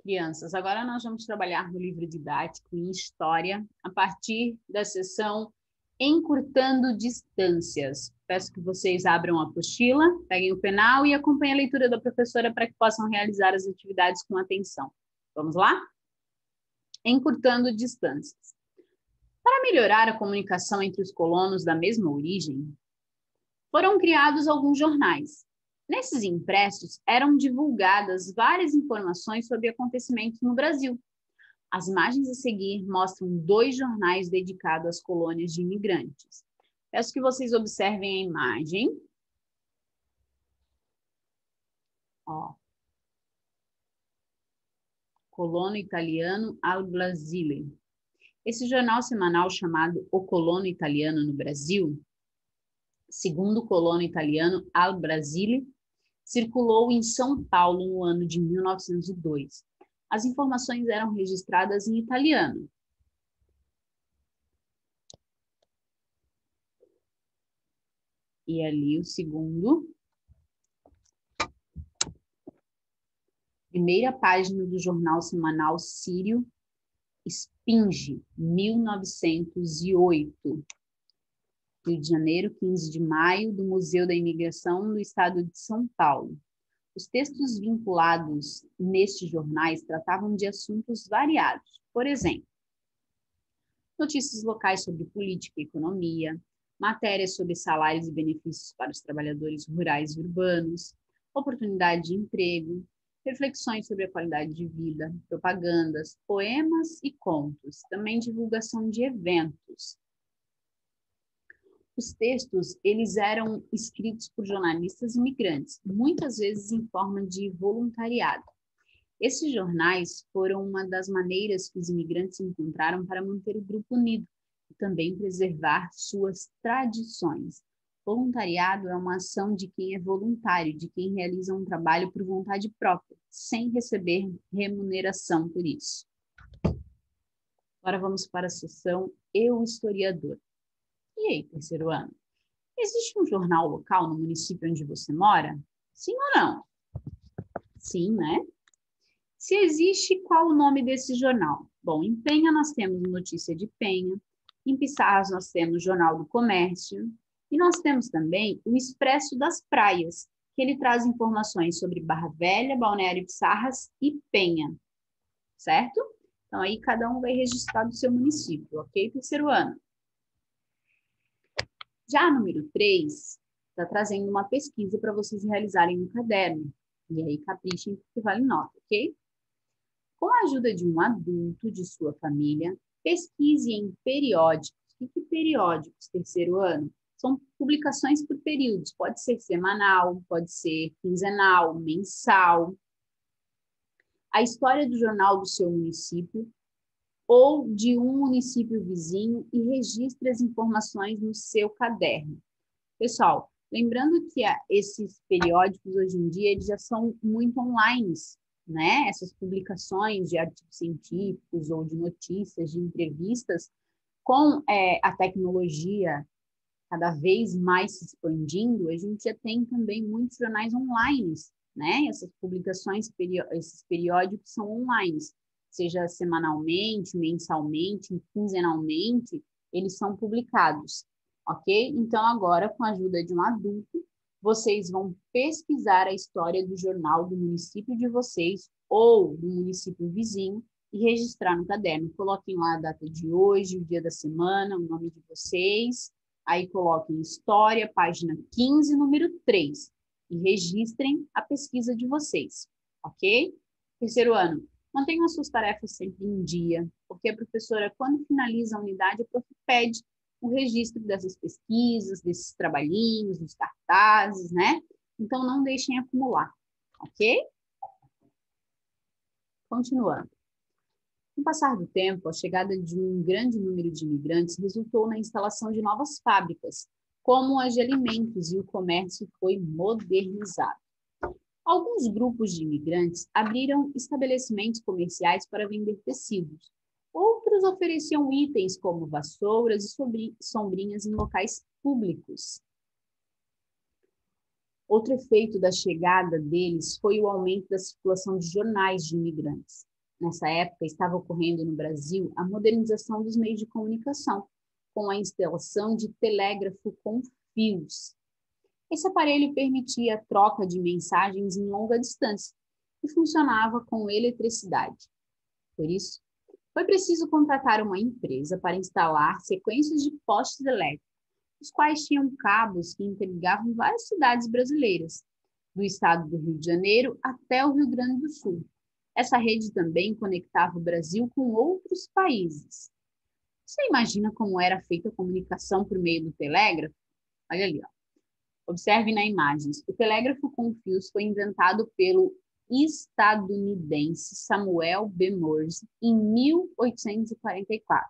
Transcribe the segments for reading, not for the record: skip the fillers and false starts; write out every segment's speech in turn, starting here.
Crianças, agora nós vamos trabalhar no livro didático em História, a partir da seção Encurtando Distâncias. Peço que vocês abram a apostila, peguem o penal e acompanhem a leitura da professora para que possam realizar as atividades com atenção. Vamos lá? Encurtando Distâncias. Para melhorar a comunicação entre os colonos da mesma origem, foram criados alguns jornais. Nesses impressos eram divulgadas várias informações sobre acontecimentos no Brasil. As imagens a seguir mostram 2 jornais dedicados às colônias de imigrantes. Peço que vocês observem a imagem. Ó. Colono Italiano al Brasile. Esse jornal semanal chamado O Colono Italiano no Brasil, segundo o Colono Italiano al Brasile, circulou em São Paulo no ano de 1902. As informações eram registradas em italiano. E ali o segundo. Primeira página do jornal semanal Sírio Spinge, 1908. Rio de Janeiro, 15 de maio, do Museu da Imigração do Estado de São Paulo. Os textos vinculados nestes jornais tratavam de assuntos variados. Por exemplo, notícias locais sobre política e economia, matérias sobre salários e benefícios para os trabalhadores rurais e urbanos, oportunidade de emprego, reflexões sobre a qualidade de vida, propagandas, poemas e contos, também divulgação de eventos. Os textos, eles eram escritos por jornalistas imigrantes, muitas vezes em forma de voluntariado. Esses jornais foram uma das maneiras que os imigrantes encontraram para manter o grupo unido e também preservar suas tradições. Voluntariado é uma ação de quem é voluntário, de quem realiza um trabalho por vontade própria, sem receber remuneração por isso. Agora vamos para a seção Eu, Historiador. E aí, terceiro ano? Existe um jornal local no município onde você mora? Sim ou não? Sim, né? Se existe, qual o nome desse jornal? Bom, em Penha nós temos Notícia de Penha, em Pissarras nós temos Jornal do Comércio, e nós temos também o Expresso das Praias, que ele traz informações sobre Barra Velha, Balneário Pissarras e Penha, certo? Então aí cada um vai registrar do seu município, ok? Terceiro ano. Já número 3, está trazendo uma pesquisa para vocês realizarem no caderno. E aí, caprichem, porque vale nota, ok? Com a ajuda de um adulto de sua família, pesquise em periódicos. O que periódicos, terceiro ano? São publicações por períodos. Pode ser semanal, pode ser quinzenal, mensal. A história do jornal do seu município ou de um município vizinho e registre as informações no seu caderno. Pessoal, lembrando que esses periódicos hoje em dia eles já são muito online, né? Essas publicações de artigos científicos ou de notícias, de entrevistas, com a tecnologia cada vez mais se expandindo, a gente já tem também muitos jornais online, né? Essas publicações, esses periódicos são online, seja semanalmente, mensalmente, quinzenalmente, eles são publicados, ok? Então, agora, com a ajuda de um adulto, vocês vão pesquisar a história do jornal do município de vocês ou do município vizinho e registrar no caderno. Coloquem lá a data de hoje, o dia da semana, o nome de vocês, aí coloquem História, página 15, número 3, e registrem a pesquisa de vocês, ok? Terceiro ano, mantenham as suas tarefas sempre em dia, porque a professora, quando finaliza a unidade, a prof pede o registro dessas pesquisas, desses trabalhinhos, dos cartazes, né? Então, não deixem acumular, ok? Continuando. Com o passar do tempo, a chegada de um grande número de imigrantes resultou na instalação de novas fábricas, como as de alimentos, e o comércio foi modernizado. Alguns grupos de imigrantes abriram estabelecimentos comerciais para vender tecidos. Outros ofereciam itens como vassouras e sombrinhas em locais públicos. Outro efeito da chegada deles foi o aumento da circulação de jornais de imigrantes. Nessa época, estava ocorrendo no Brasil a modernização dos meios de comunicação, com a instalação de telégrafo com fios. Esse aparelho permitia a troca de mensagens em longa distância e funcionava com eletricidade. Por isso, foi preciso contratar uma empresa para instalar sequências de postes elétricos, os quais tinham cabos que interligavam várias cidades brasileiras, do estado do Rio de Janeiro até o Rio Grande do Sul. Essa rede também conectava o Brasil com outros países. Você imagina como era feita a comunicação por meio do telégrafo? Olha ali, ó. Observe na imagem. O telégrafo com fios foi inventado pelo estadunidense Samuel B. Morse em 1844.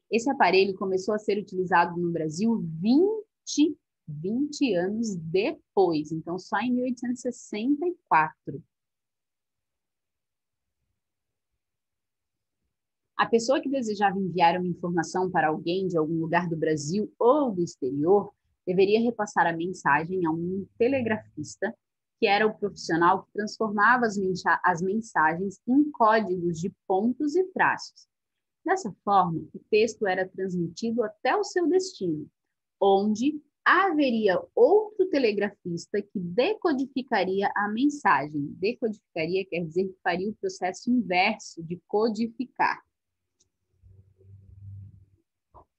Esse aparelho começou a ser utilizado no Brasil 20 anos depois, então só em 1864. A pessoa que desejava enviar uma informação para alguém de algum lugar do Brasil ou do exterior deveria repassar a mensagem a um telegrafista, que era o profissional que transformava as mensagens em códigos de pontos e traços. Dessa forma, o texto era transmitido até o seu destino, onde haveria outro telegrafista que decodificaria a mensagem. Decodificaria quer dizer que faria o processo inverso de codificar.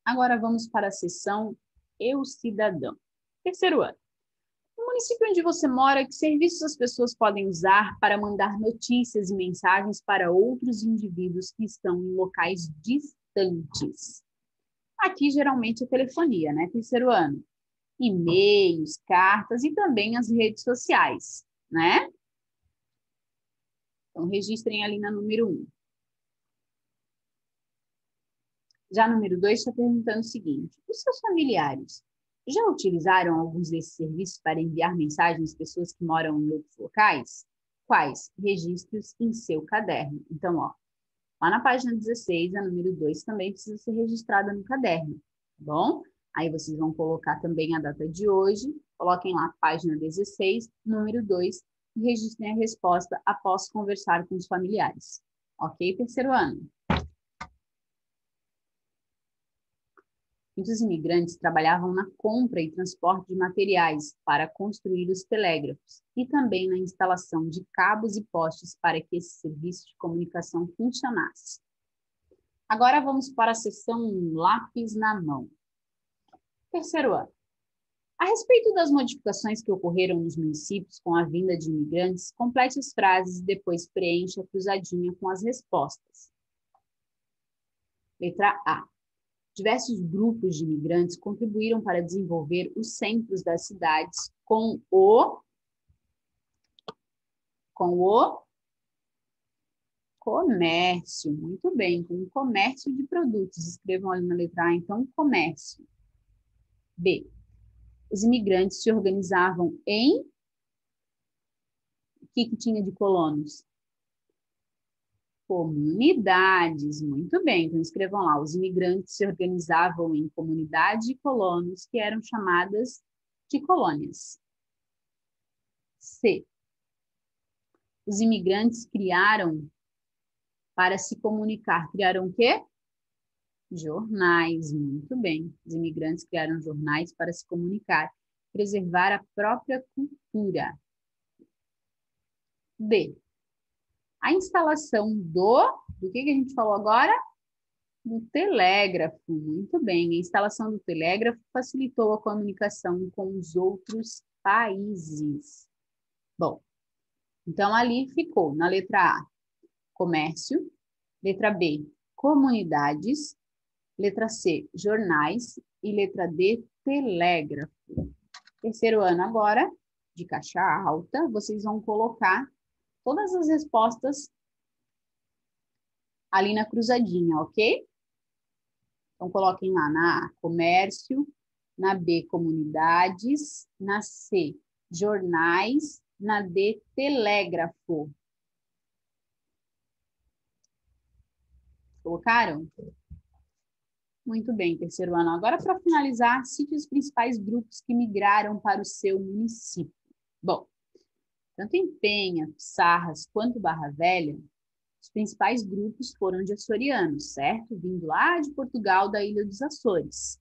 Agora vamos para a seção Eu Cidadão. Terceiro ano. No município onde você mora, que serviços as pessoas podem usar para mandar notícias e mensagens para outros indivíduos que estão em locais distantes? Aqui, geralmente, é telefonia, né? Terceiro ano. E-mails, cartas e também as redes sociais, né? Então, registrem ali na número 1. Já a número 2 está perguntando o seguinte: os seus familiares já utilizaram alguns desses serviços para enviar mensagens às pessoas que moram em outros locais? Quais? Registros em seu caderno. Então, ó, lá na página 16, a número 2 também precisa ser registrada no caderno, tá bom? Aí vocês vão colocar também a data de hoje, coloquem lá página 16, número 2, e registrem a resposta após conversar com os familiares. Ok, terceiro ano? Muitos imigrantes trabalhavam na compra e transporte de materiais para construir os telégrafos e também na instalação de cabos e postes para que esse serviço de comunicação funcionasse. Agora vamos para a seção lápis na mão. Terceiro ano. A respeito das modificações que ocorreram nos municípios com a vinda de imigrantes, complete as frases e depois preencha a cruzadinha com as respostas. Letra A. Diversos grupos de imigrantes contribuíram para desenvolver os centros das cidades com o comércio. Muito bem, com o comércio de produtos. Escrevam ali na letra A, então, comércio. B. Os imigrantes se organizavam em... O que tinha de colonos? Comunidades, muito bem. Então, escrevam lá, os imigrantes se organizavam em comunidades de colonos que eram chamadas de colônias. C. Os imigrantes criaram para se comunicar. Criaram o quê? Jornais, muito bem. Os imigrantes criaram jornais para se comunicar, preservar a própria cultura. D. A instalação do que a gente falou agora? Do telégrafo, muito bem. A instalação do telégrafo facilitou a comunicação com os outros países. Bom, então ali ficou, na letra A, comércio, letra B, comunidades, letra C, jornais e letra D, telégrafo. Terceiro ano agora, de caixa alta, vocês vão colocar todas as respostas ali na cruzadinha, ok? Então, coloquem lá na A, comércio, na B, comunidades, na C, jornais, na D, telégrafo. Colocaram? Muito bem, terceiro ano. Agora, para finalizar, cite os principais grupos que migraram para o seu município. Bom, tanto em Penha, Pissarras, quanto Barra Velha, Os principais grupos foram de açorianos, certo? Vindo lá de Portugal, da Ilha dos Açores.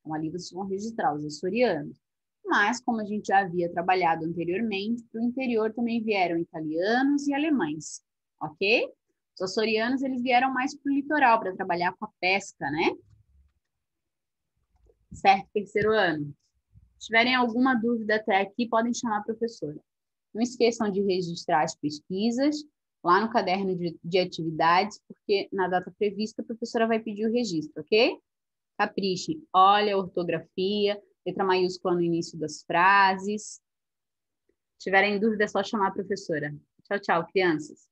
Então, ali vocês vão registrar os açorianos. Mas, como a gente já havia trabalhado anteriormente, para o interior também vieram italianos e alemães, ok? Os açorianos, eles vieram mais para o litoral, para trabalhar com a pesca, né? Certo, terceiro ano. Se tiverem alguma dúvida até aqui, podem chamar a professora. Não esqueçam de registrar as pesquisas lá no caderno de atividades, porque na data prevista a professora vai pedir o registro, ok? Caprichem. Olha a ortografia, letra maiúscula no início das frases. Se tiverem dúvida, é só chamar a professora. Tchau, tchau, crianças.